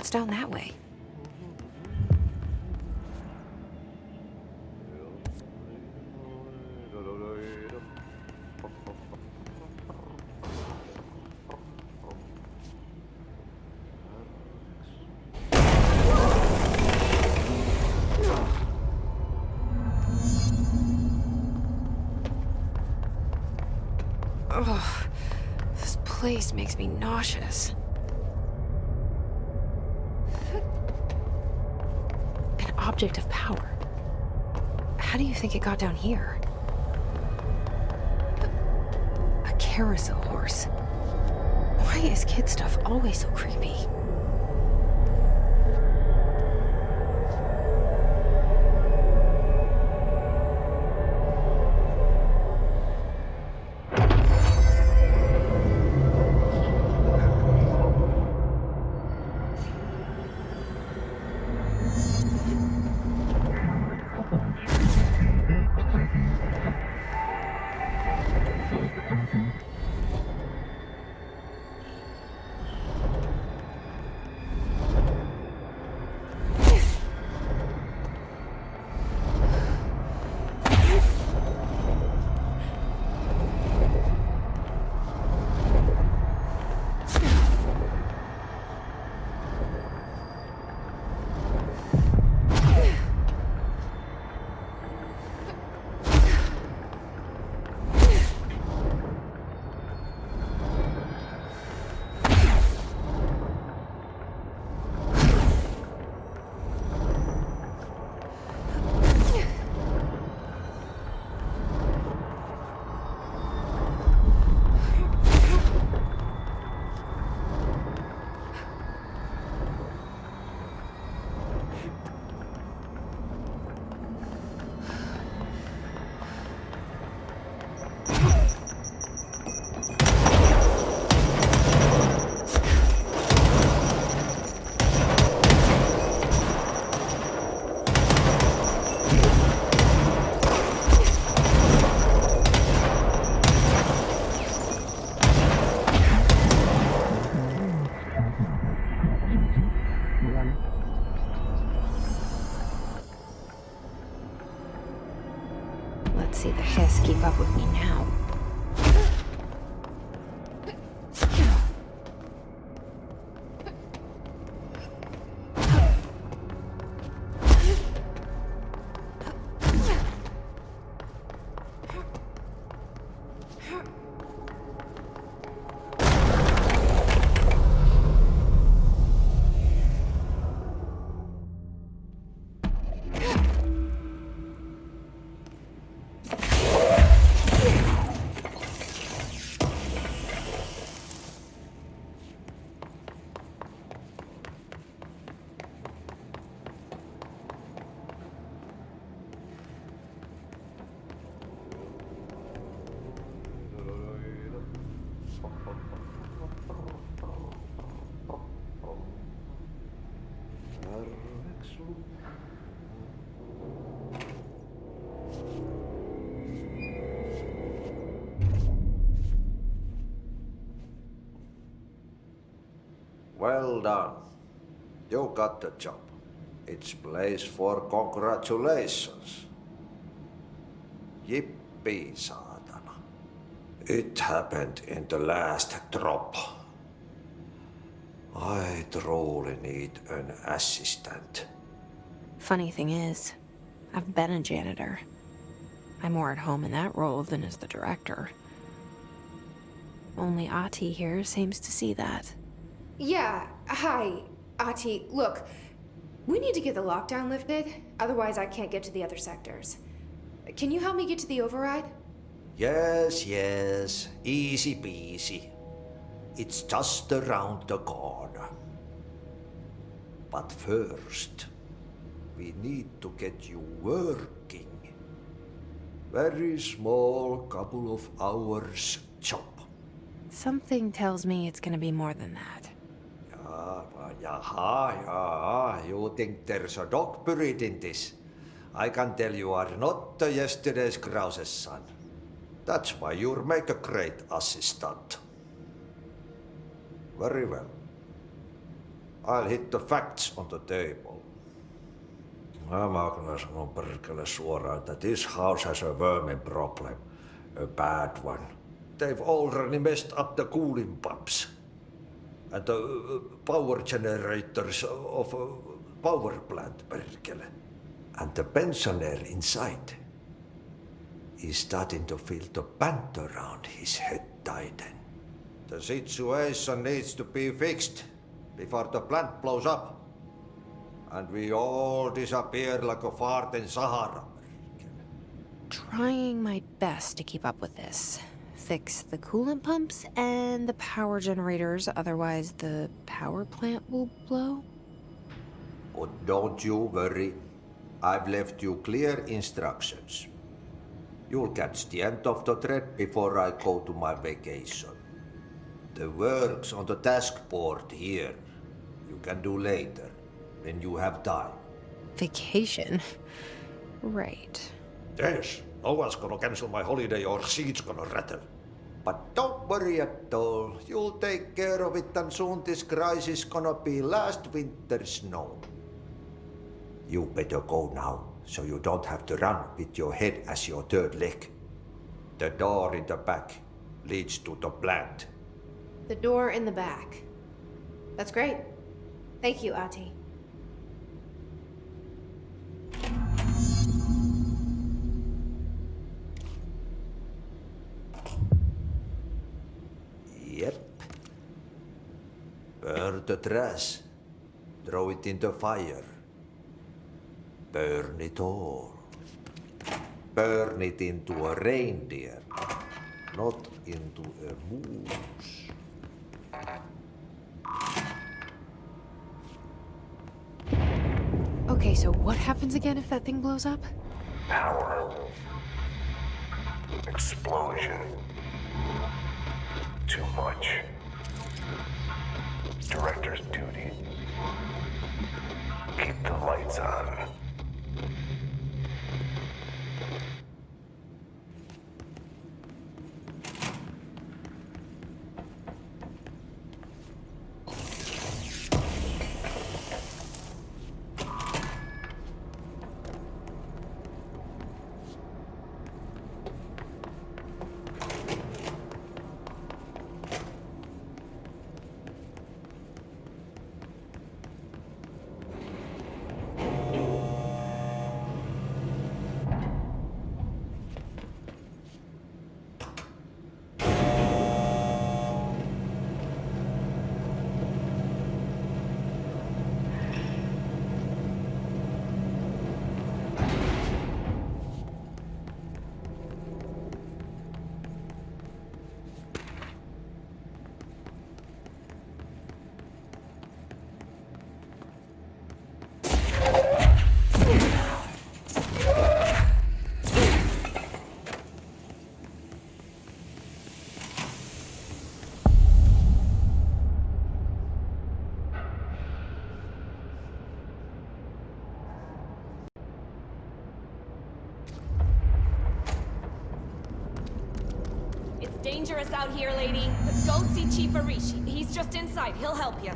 What's down that way? Ugh, this place makes me nauseous. An object of power. How do you think it got down here? A carousel horse. Why is kid stuff always so creepy? Let's see the hiss keep up with me now. Well done. You got the job. It's place for congratulations. Yippee, saatana. It happened in the last drop. I truly need an assistant. Funny thing is, I've been a janitor. I'm more at home in that role than as the director. Only Ahti here seems to see that. Yeah, hi, Ahti. Look, we need to get the lockdown lifted, otherwise I can't get to the other sectors. Can you help me get to the override? Yes, easy peasy. It's just around the corner. But first, we need to get you working. Very small, couple of hours job. Something tells me it's gonna be more than that. Yeah. You think there's a dog buried in this? I can tell you are not the yesterday's Krause's son. That's why you'll make a great assistant. Very well. I'll hit the facts on the table. Mä kyllä sanon perkele suoraan, että this house has a vermin problem. A bad one. They've already messed up the cooling pumps. And the power generators of a power plant, perkele. And the pensioner inside is starting to feel the band around his head tighten. The situation needs to be fixed before the plant blows up. And we all disappear like a fart in Sahara. Trying my best to keep up with this. Fix the coolant pumps and the power generators, otherwise the power plant will blow. But don't you worry. I've left you clear instructions. You'll catch the end of the thread before I go to my vacation. The work's on the task board here. You can do later, when you have time. Vacation? Right. Yes, no one's gonna cancel my holiday or seat's gonna rattle. But don't worry at all. You'll take care of it and soon this crisis gonna be last winter's snow. You better go now, so you don't have to run with your head as your third leg. The door in the back leads to the plant. The door in the back. That's great. Thank you, Ahti. Yep. Burn the trash. Throw it in the fire. Burn it all. Burn it into a reindeer, not into a moose. Okay, so what happens again if that thing blows up? Power. Explosion. Too much. Director's duty. Keep the lights on. Dangerous out here, lady. Go see Chief Arishi. He's just inside. He'll help you.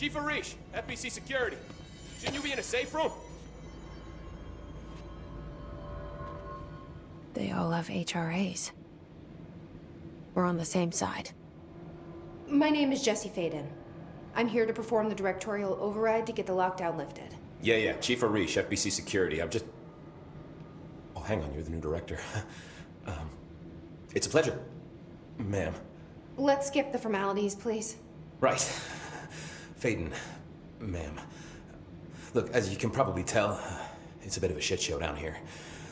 Chief Arish, FBC Security. Shouldn't you be in a safe room? They all have HRAs. We're on the same side. My name is Jesse Faden. I'm here to perform the directorial override to get the lockdown lifted. Yeah, Chief Arish, FBC Security. I'm just... Oh, hang on, you're the new director. It's a pleasure, ma'am. Let's skip the formalities, please. Right. Faden, ma'am. Look, as you can probably tell, it's a bit of a shit show down here.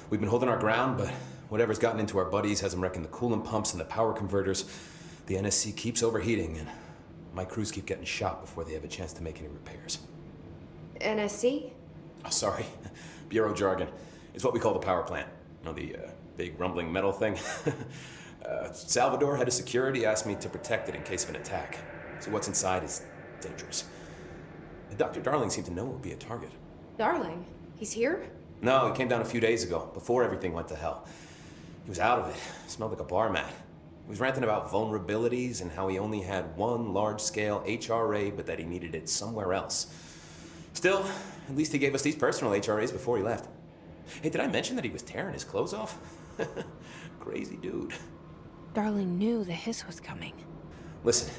We've been holding our ground, but whatever's gotten into our buddies has them wrecking the coolant pumps and the power converters. The NSC keeps overheating, and my crews keep getting shot before they have a chance to make any repairs. NSC? Oh, sorry. Bureau jargon. It's what we call the power plant. You know, the big rumbling metal thing? Salvador, head of security, asked me to protect it in case of an attack. So what's inside is dangerous. Dr. Darling seemed to know it would be a target. Darling? He's here? No, he came down a few days ago, before everything went to hell. He was out of it. Smelled like a bar mat. He was ranting about vulnerabilities and how he only had one large-scale HRA, but that he needed it somewhere else. Still, at least he gave us these personal HRAs before he left. Hey, did I mention that he was tearing his clothes off? Crazy dude. Darling knew the hiss was coming. Listen,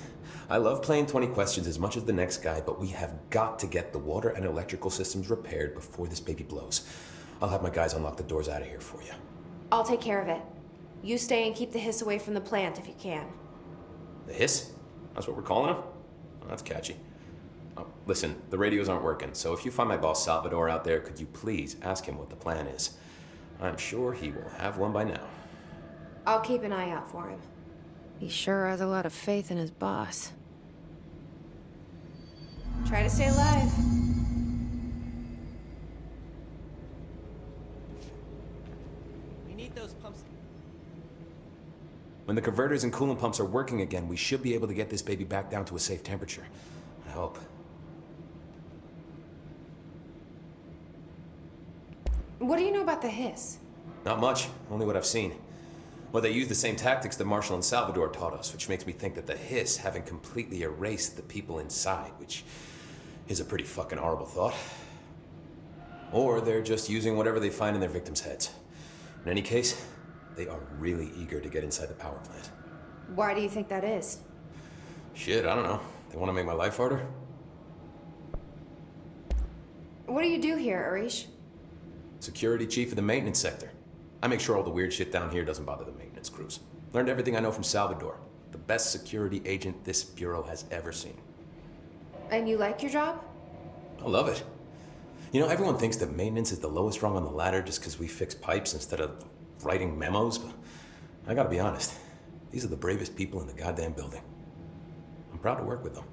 I love playing 20 questions as much as the next guy, but we have got to get the water and electrical systems repaired before this baby blows. I'll have my guys unlock the doors out of here for you. I'll take care of it. You stay and keep the hiss away from the plant if you can. The hiss? That's what we're calling him? Oh, that's catchy. Oh, listen, the radios aren't working, so if you find my boss Salvador out there, could you please ask him what the plan is? I'm sure he will have one by now. I'll keep an eye out for him. He sure has a lot of faith in his boss. Try to stay alive. We need those pumps. When the converters and coolant pumps are working again, we should be able to get this baby back down to a safe temperature. I hope. What do you know about the hiss? Not much, only what I've seen. Well, they use the same tactics that Marshall and Salvador taught us, which makes me think that the hiss haven't completely erased the people inside, which is a pretty fucking horrible thought. Or they're just using whatever they find in their victims' heads. In any case, they are really eager to get inside the power plant. Why do you think that is? Shit, I don't know. They want to make my life harder? What do you do here, Arish? Security chief of the maintenance sector. I make sure all the weird shit down here doesn't bother the maintenance crews. Learned everything I know from Salvador, the best security agent this bureau has ever seen. And you like your job? I love it. You know, everyone thinks that maintenance is the lowest rung on the ladder just because we fix pipes instead of writing memos, but I gotta be honest, these are the bravest people in the goddamn building. I'm proud to work with them.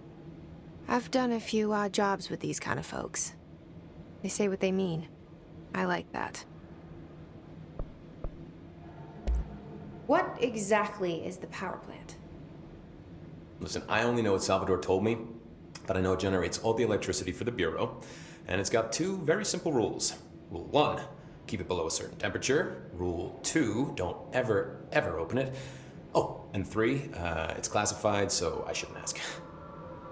I've done a few odd jobs with these kind of folks. They say what they mean. I like that. What exactly is the power plant? Listen, I only know what Salvador told me, but I know it generates all the electricity for the Bureau, and it's got two very simple rules. Rule 1, keep it below a certain temperature. Rule 2, don't ever open it. Oh, and 3, it's classified, so I shouldn't ask.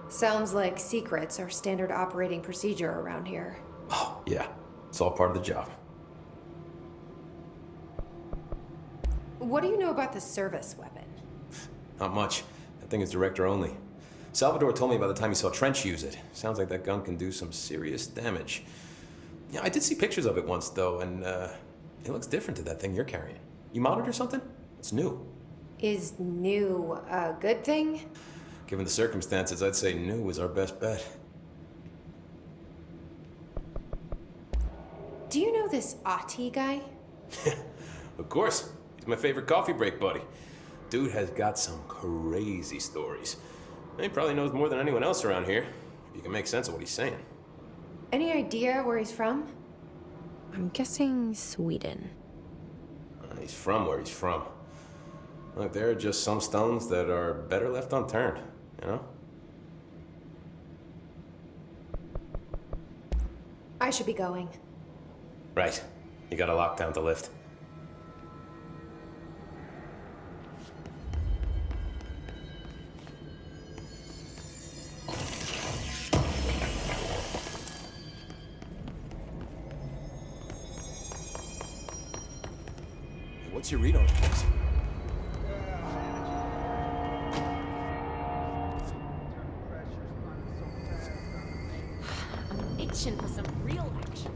Sounds like secrets are standard operating procedure around here. Oh, yeah, it's all part of the job. What do you know about the service weapon? Not much. That thing is director only. Salvador told me by the time he saw Trench use it. Sounds like that gun can do some serious damage. Yeah, I did see pictures of it once, though, and it looks different to that thing you're carrying. You modded or something? It's new. Is new a good thing? Given the circumstances, I'd say new is our best bet. Do you know this Ati guy? Of course. He's my favorite coffee break buddy. Dude has got some crazy stories. He probably knows more than anyone else around here, if you can make sense of what he's saying. Any idea where he's from? I'm guessing Sweden. He's from where he's from. Look, there are just some stones that are better left unturned, you know? I should be going. Right. You got a lockdown to lift. What's your read on this? I'm itching for some real action.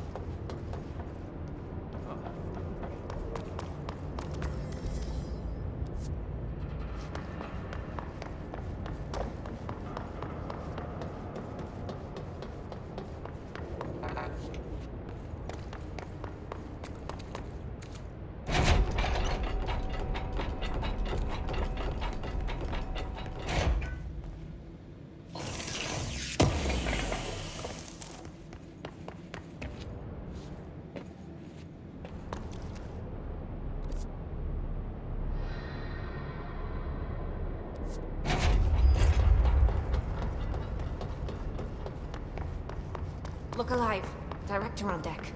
Look alive. Director on deck.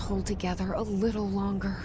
Hold together a little longer.